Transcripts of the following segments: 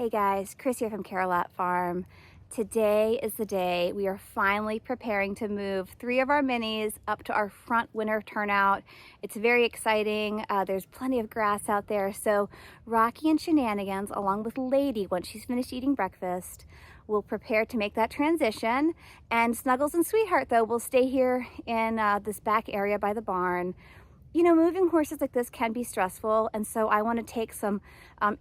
Hey guys, Chris here from Carolat Farm. Today is the day we are finally preparing to move 3 of our minis up to our front winter turnout. It's very exciting. There's plenty of grass out there. So Rocky and Shenanigans, along with Lady, once she's finished eating breakfast, will prepare to make that transition. And Snuggles and Sweetheart, though, will stay here in this back area by the barn. You know, moving horses like this can be stressful, and so I want to take some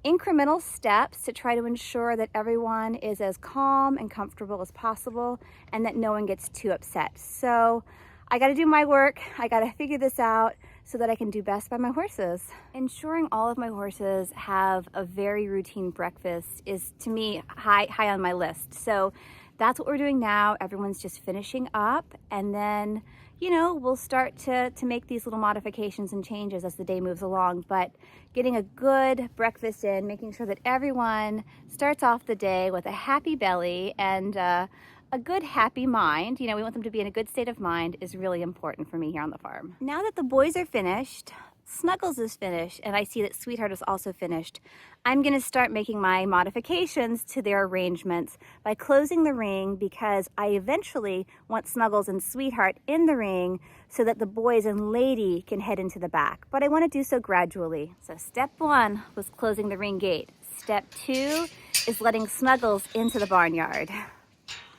incremental steps to try to ensure that everyone is as calm and comfortable as possible and that no one gets too upset. So I got to do my work. I got to figure this out so that I can do best by my horses. Ensuring all of my horses have a very routine breakfast is, to me, high on my list. So that's what we're doing now. Everyone's just finishing up, and then we'll start to make these little modifications and changes as the day moves along. But getting a good breakfast in, making sure that everyone starts off the day with a happy belly and a good happy mind, we want them to be in a good state of mind, is really important for me here on the farm. Now that the boys are finished, Snuggles is finished, and I see that Sweetheart is also finished, I'm going to start making my modifications to their arrangements by closing the ring, because I eventually want Snuggles and Sweetheart in the ring so that the boys and Lady can head into the back. But I want to do so gradually. So step 1 was closing the ring gate. Step 2 is letting Snuggles into the barnyard.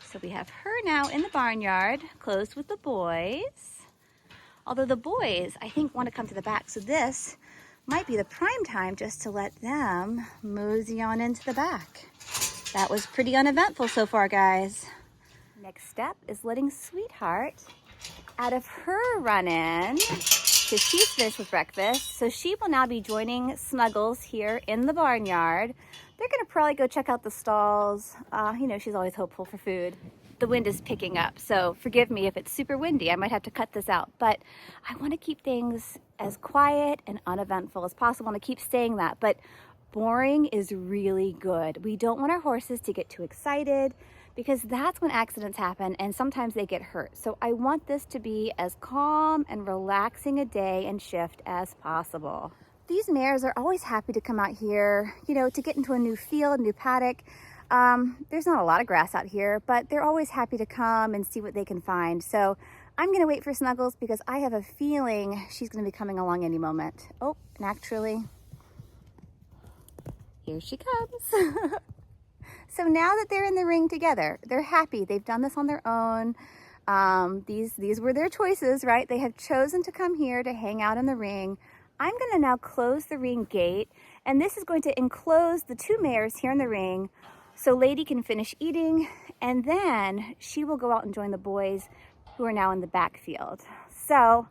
So we have her now in the barnyard, closed with the boys. Although the boys, I think, want to come to the back, so this might be the prime time just to let them mosey on into the back. That was pretty uneventful so far, guys. Next step is letting Sweetheart out of her run-in, because she's finished with breakfast, so she will now be joining Snuggles here in the barnyard. They're going to probably go check out the stalls. She's always hopeful for food. The wind is picking up, so forgive me if it's super windy. I might have to cut this out, but I want to keep things as quiet and uneventful as possible, and I keep saying that, but boring is really good. We don't want our horses to get too excited, because that's when accidents happen and sometimes they get hurt. So I want this to be as calm and relaxing a day and shift as possible. These mares are always happy to come out here, to get into a new field, new paddock. There's not a lot of grass out here, but they're always happy to come and see what they can find. So I'm going to wait for Snuggles, because I have a feeling she's going to be coming along any moment. Oh, and actually, here she comes. So now that they're in the ring together, they're happy. They've done this on their own. These were their choices, right? They have chosen to come here to hang out in the ring. I'm going to now close the ring gate, and this is going to enclose the 2 mares here in the ring, so Lady can finish eating, and then she will go out and join the boys who are now in the backfield. So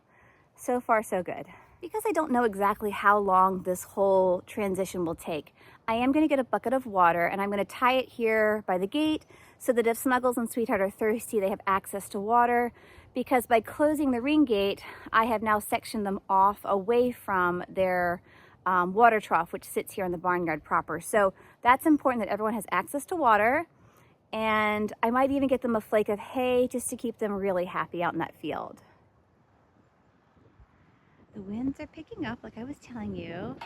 far so good. Because I don't know exactly how long this whole transition will take, I am going to get a bucket of water, and I'm going to tie it here by the gate so that if Snuggles and Sweetheart are thirsty, they have access to water. Because by closing the ring gate, I have now sectioned them off away from their water trough, which sits here in the barnyard proper. So that's important, that everyone has access to water, and I might even get them a flake of hay just to keep them really happy out in that field. The winds are picking up, like I was telling you.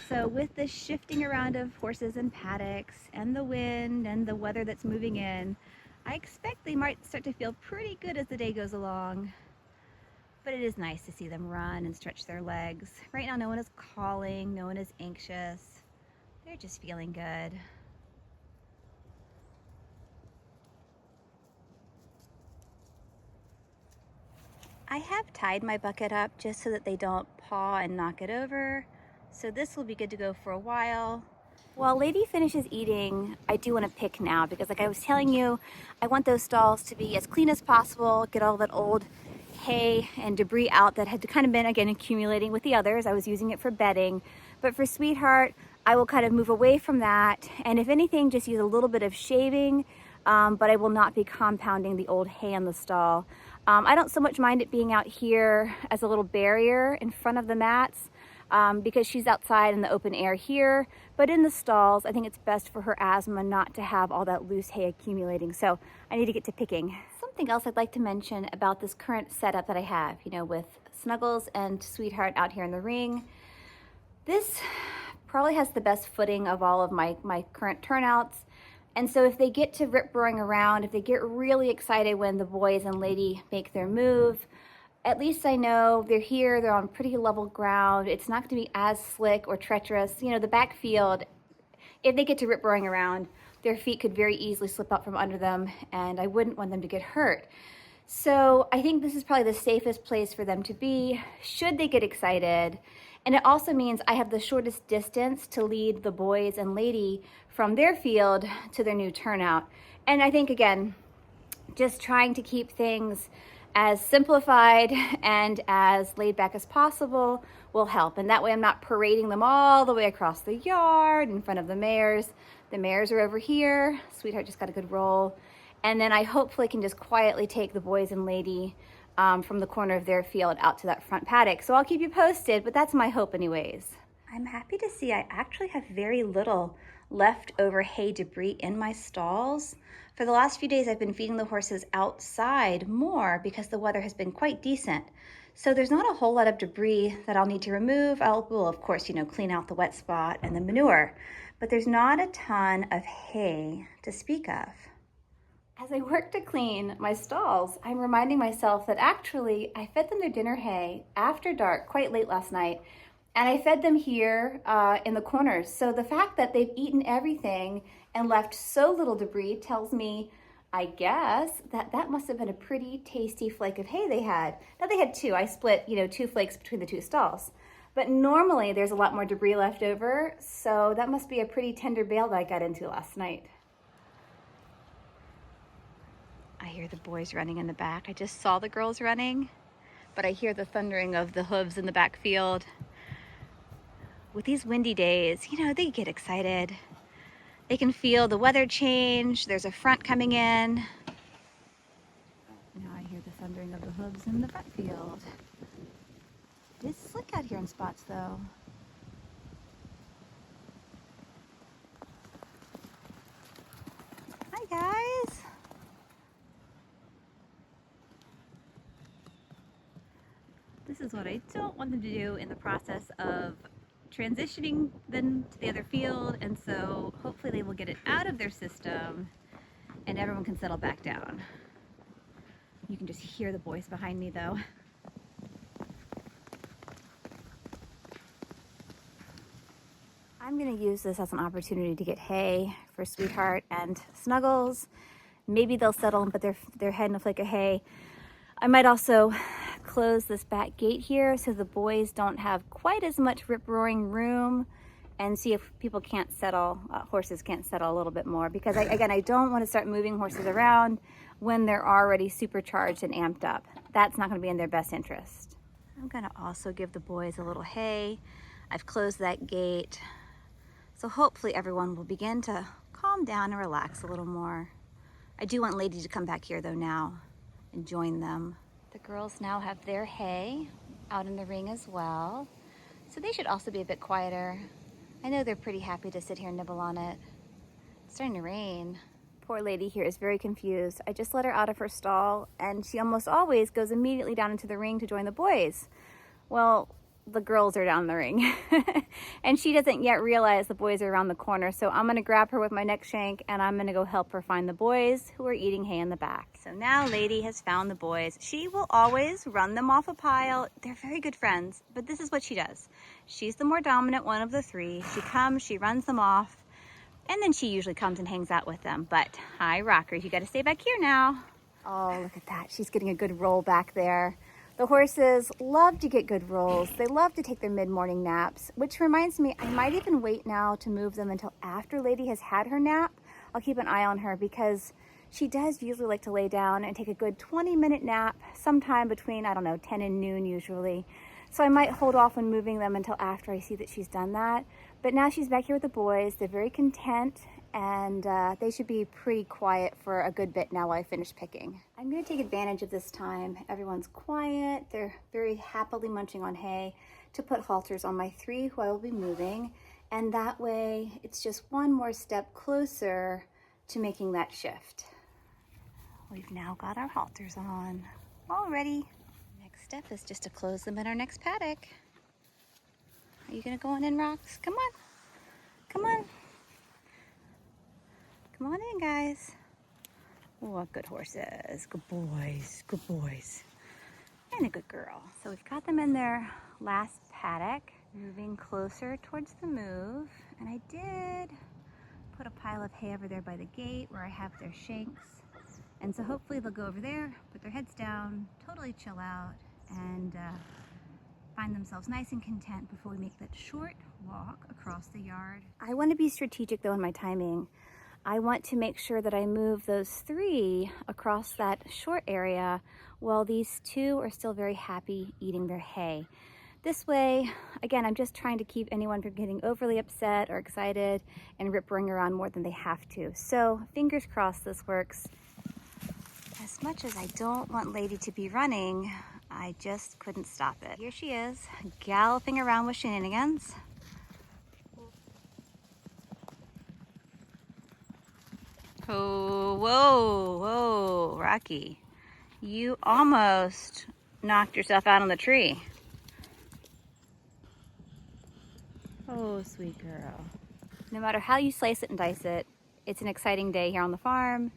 So with the shifting around of horses and paddocks and the wind and the weather that's moving in, I expect they might start to feel pretty good as the day goes along. But it is nice to see them run and stretch their legs. Right now, no one is calling, no one is anxious. They're just feeling good. I have tied my bucket up just so that they don't paw and knock it over. So this will be good to go for a while. While Lady finishes eating, I do want to pick now, because like I was telling you, I want those stalls to be as clean as possible, get all that old hay and debris out that had kind of been, again, accumulating with the others. I was using it for bedding. But for Sweetheart, I will kind of move away from that, and if anything, just use a little bit of shaving, but I will not be compounding the old hay in the stall. I don't so much mind it being out here as a little barrier in front of the mats, because she's outside in the open air here, but in the stalls, I think it's best for her asthma not to have all that loose hay accumulating. So I need to get to picking. Something else I'd like to mention about this current setup that I have, with Snuggles and Sweetheart out here in the ring. This probably has the best footing of all of my current turnouts. And so if they get to rip-roaring around, if they get really excited when the boys and lady make their move, at least I know they're here, they're on pretty level ground. It's not going to be as slick or treacherous. You know, the backfield, if they get to rip-roaring around, their feet could very easily slip out from under them, and I wouldn't want them to get hurt. So I think this is probably the safest place for them to be should they get excited. And it also means I have the shortest distance to lead the boys and lady from their field to their new turnout. And I think, again, just trying to keep things as simplified and as laid back as possible will help. And that way I'm not parading them all the way across the yard in front of the mares. The mares are over here. Sweetheart just got a good roll. And then I hopefully can just quietly take the boys and lady from the corner of their field out to that front paddock. So I'll keep you posted, but that's my hope anyways. I'm happy to see I actually have very little leftover hay debris in my stalls. For the last few days, I've been feeding the horses outside more because the weather has been quite decent. So there's not a whole lot of debris that I'll need to remove. I will, of course, clean out the wet spot and the manure, but there's not a ton of hay to speak of. As I work to clean my stalls, I'm reminding myself that actually I fed them their dinner hay after dark, quite late last night, and I fed them here in the corners. So the fact that they've eaten everything and left so little debris tells me, I guess, that must have been a pretty tasty flake of hay they had. Now they had two. I split, 2 flakes between the 2 stalls. But normally there's a lot more debris left over, so that must be a pretty tender bale that I got into last night. I hear the boys running in the back. I just saw the girls running, but I hear the thundering of the hooves in the backfield. With these windy days, they get excited. They can feel the weather change. There's a front coming in. Now I hear the thundering of the hooves in the backfield. It is slick out here in spots though. Hi guys. This is what I don't want them to do in the process of transitioning them to the other field, and so hopefully they will get it out of their system and everyone can settle back down. You can just hear the boys behind me though. I'm gonna use this as an opportunity to get hay for Sweetheart and Snuggles. Maybe they'll settle and put their head in a flake of hay. I might also close this back gate here so the boys don't have quite as much rip-roaring room, and see if people can't settle, horses can't settle a little bit more, because I don't want to start moving horses around when they're already supercharged and amped up. That's not going to be in their best interest. I'm going to also give the boys a little hay. I've closed that gate, so hopefully everyone will begin to calm down and relax a little more. I do want Lady to come back here though now and join them. The girls now have their hay out in the ring as well, so they should also be a bit quieter. I know they're pretty happy to sit here and nibble on it. It's starting to rain. Poor Lady here is very confused. I just let her out of her stall and she almost always goes immediately down into the ring to join the boys. Well, the girls are down the ring and she doesn't yet realize the boys are around the corner, so I'm gonna grab her with my neck shank and I'm gonna go help her find the boys who are eating hay in the back. So now Lady has found the boys. She will always run them off a pile. They're very good friends, but this is what she does. She's the more dominant one of the 3. She comes, she runs them off, and then she usually comes and hangs out with them. But hi, Rockers, you gotta stay back here now. Oh, look at that. She's getting a good roll back there. The horses love to get good rolls. They love to take their mid-morning naps, which reminds me, I might even wait now to move them until after Lady has had her nap. I'll keep an eye on her because she does usually like to lay down and take a good 20-minute nap sometime between, 10 and noon usually. So I might hold off on moving them until after I see that she's done that. But now she's back here with the boys. They're very content, and they should be pretty quiet for a good bit now while I finish picking. I'm going to take advantage of this time. Everyone's quiet. They're very happily munching on hay to put halters on my 3 who I will be moving. And that way it's just one more step closer to making that shift. We've now got our halters on. All ready. Next step is just to close them in our next paddock. Are you going to go on in, Rocks? Come on. Come on. Come on in, guys. Oh, good horses. Good boys. Good boys. And a good girl. So we've got them in their last paddock, moving closer towards the move. And I did put a pile of hay over there by the gate where I have their shanks. And so hopefully they'll go over there, put their heads down, totally chill out, and find themselves nice and content before we make that short walk across the yard. I want to be strategic though in my timing. I want to make sure that I move those 3 across that short area while these 2 are still very happy eating their hay. This way, again, I'm just trying to keep anyone from getting overly upset or excited and ripping around more than they have to. So fingers crossed this works. As much as I don't want Lady to be running, I just couldn't stop it. Here she is, galloping around with Shenanigans. Oh, whoa, whoa, Rocky. You almost knocked yourself out on the tree. Oh, sweet girl. No matter how you slice it and dice it, it's an exciting day here on the farm.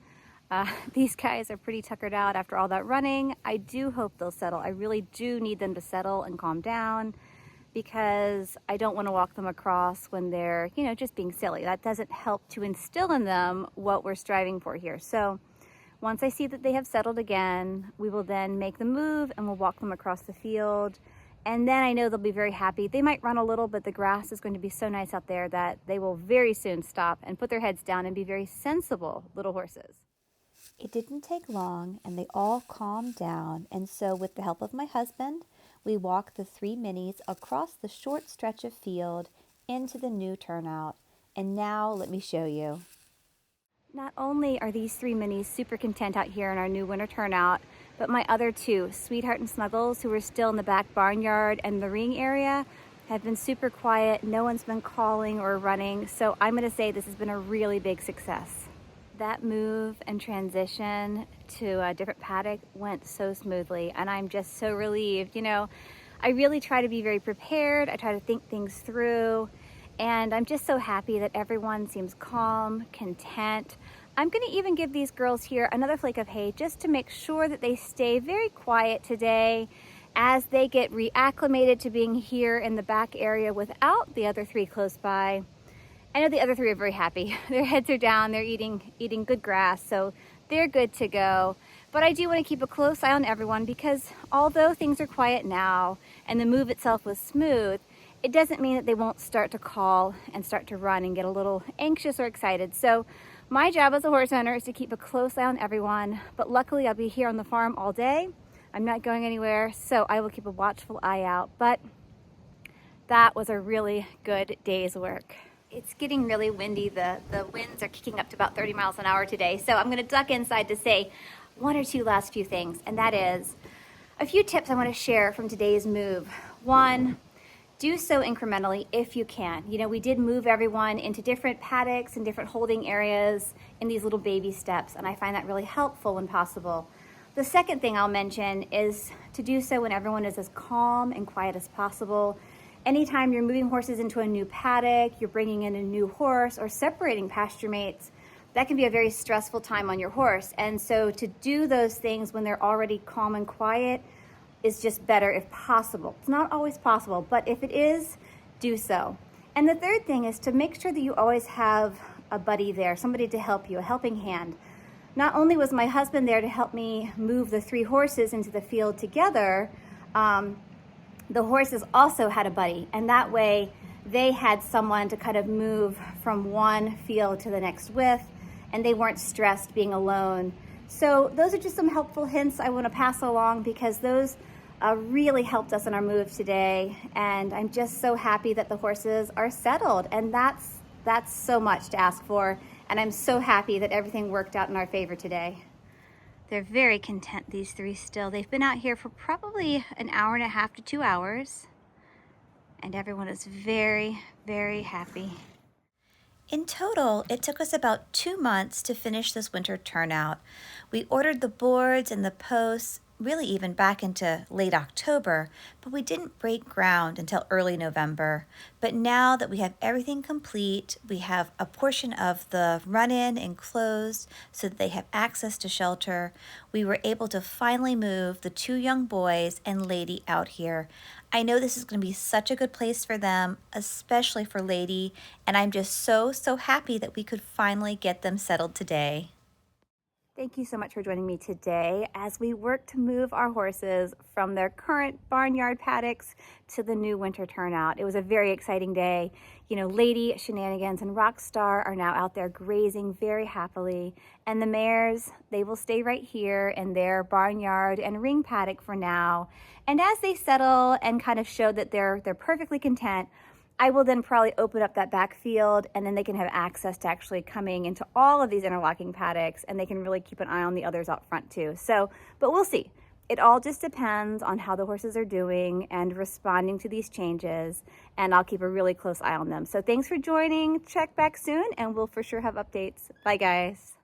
These guys are pretty tuckered out after all that running. I do hope they'll settle. I really do need them to settle and calm down because I don't want to walk them across when they're, you know, just being silly. That doesn't help to instill in them what we're striving for here. So once I see that they have settled again, we will then make the move and we'll walk them across the field. And then I know they'll be very happy. They might run a little, but the grass is going to be so nice out there that they will very soon stop and put their heads down and be very sensible little horses. It didn't take long and they all calmed down, and so with the help of my husband, we walked the 3 minis across the short stretch of field into the new turnout. And now let me show you. Not only are these 3 minis super content out here in our new winter turnout, but my other 2, Sweetheart and Snuggles, who are still in the back barnyard and the ring area, have been super quiet. No one's been calling or running, so I'm going to say this has been a really big success. That move and transition to a different paddock went so smoothly, and I'm just so relieved. You know, I really try to be very prepared. I try to think things through, and I'm just so happy that everyone seems calm, content. I'm going to even give these girls here another flake of hay just to make sure that they stay very quiet today as they get reacclimated to being here in the back area without the other 3 close by. I know the other 3 are very happy. Their heads are down, they're eating good grass, so they're good to go. But I do want to keep a close eye on everyone because although things are quiet now and the move itself was smooth, it doesn't mean that they won't start to call and start to run and get a little anxious or excited. So my job as a horse owner is to keep a close eye on everyone, but luckily I'll be here on the farm all day. I'm not going anywhere, so I will keep a watchful eye out. But that was a really good day's work. It's getting really windy. The winds are kicking up to about 30 miles an hour today. So I'm gonna duck inside to say 1 or 2 last few things, and that is a few tips I wanna share from today's move. 1, do so incrementally if you can. You know, we did move everyone into different paddocks and different holding areas in these little baby steps, and I find that really helpful when possible. The second thing I'll mention is to do so when everyone is as calm and quiet as possible. Anytime you're moving horses into a new paddock, you're bringing in a new horse or separating pasture mates, that can be a very stressful time on your horse. And so to do those things when they're already calm and quiet is just better if possible. It's not always possible, but if it is, do so. And the third thing is to make sure that you always have a buddy there, somebody to help you, a helping hand. Not only was my husband there to help me move the 3 horses into the field together, the horses also had a buddy, and that way they had someone to kind of move from one field to the next with, and they weren't stressed being alone. So those are just some helpful hints I want to pass along because those really helped us in our move today, and I'm just so happy that the horses are settled, and that's so much to ask for, and I'm so happy that everything worked out in our favor today. They're very content, these 3 still. They've been out here for probably an hour and a half to 2 hours, and everyone is very, very happy. In total, it took us about 2 months to finish this winter turnout. We ordered the boards and the posts really even back into late October, but we didn't break ground until early November. But now that we have everything complete, we have a portion of the run-in enclosed so that they have access to shelter. We were able to finally move the 2 young boys and Lady out here. I know this is going to be such a good place for them, especially for Lady, and I'm just so happy that we could finally get them settled today. Thank you so much for joining me today as we work to move our horses from their current barnyard paddocks to the new winter turnout. It was a very exciting day. You know, Lady, Shenanigans, and Rockstar are now out there grazing very happily, and the mares, they will stay right here in their barnyard and ring paddock for now. And as they settle and kind of show that they're perfectly content, I will then probably open up that back field, and then they can have access to actually coming into all of these interlocking paddocks, and they can really keep an eye on the others out front too. So, but we'll see. It all just depends on how the horses are doing and responding to these changes, and I'll keep a really close eye on them. So thanks for joining. Check back soon, and we'll for sure have updates. Bye, guys.